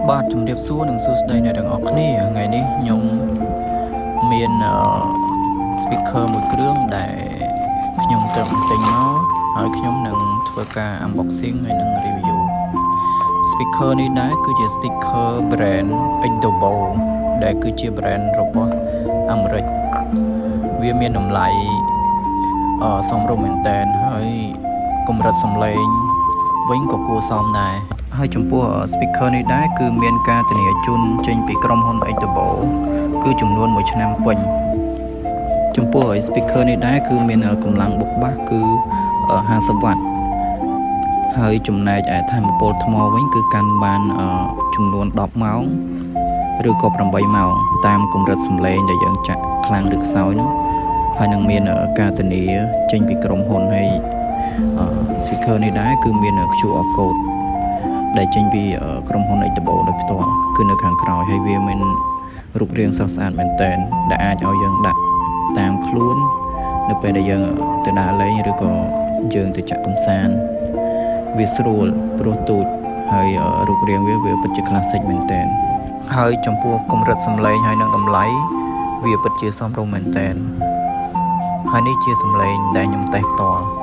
បាទជំរាបសួរនិងសួស្តីអ្នកទាំងអស់គ្នាថ្ងៃនេះខ្ញុំមាន speaker មួយគ្រឿងដែលខ្ញុំទិញមកហើយខ្ញុំនឹងធ្វើការ unboxing ហើយនឹង review speaker នេះដែរគឺជា speaker brand Exdobo ដែលគឺជា brand របស់អាមេរិកវាមានតម្លៃសមរម្យមែនតើហើយកម្រិតសំឡេងវិញក៏គួរសមដែរហើយចំពោះ speaker នេះដែរគឺមានការធានាជូនចេញពីក្រុមហ៊ុន Exdobo គឺចំនួន1ឆ្នាំពេញចំពោះ speaker នេះដែរគឺមានកម្លាំងបុកបាសគឺ50 វ៉ាត់ហើយចំណែកឯថាមពលថ្មវិញគឺកាន់បានចំនួន10ម៉ោងឬក៏8ម៉ោងតាមកម្រិតសំឡេងដែលយើងចាក់ខ្លាំងឬខ្សោយនោះហើយនឹងមានការធានាចេញពីក្រុមហ៊ុនហើយspeaker នេះដែរគឺមាន QR code ដែលចេញពីក្រុមហ៊ុន Exdobo ដោយផ្ទាល់គឺនៅខាងក្រោយហើយវាមានរូបរាងស្រស់ស្អាតមែនទែនដែលអាចឲ្យយើងដាក់តាមខ្លួននៅពេលដែលយើងទៅដើរលេងឬក៏យើងទៅចាក់កម្សាន្តវាស្រួលព្រោះទូចហើយរូបរាងវាពិតជា classic មែនទែនហើយចំពោះកម្រិតសំឡេងហើយនឹងតម្លៃវាពិតជាសមរម្យមែនទែនហើយនេះជាសំឡេងដែលខ្ញុំតេស្តផ្ទាល់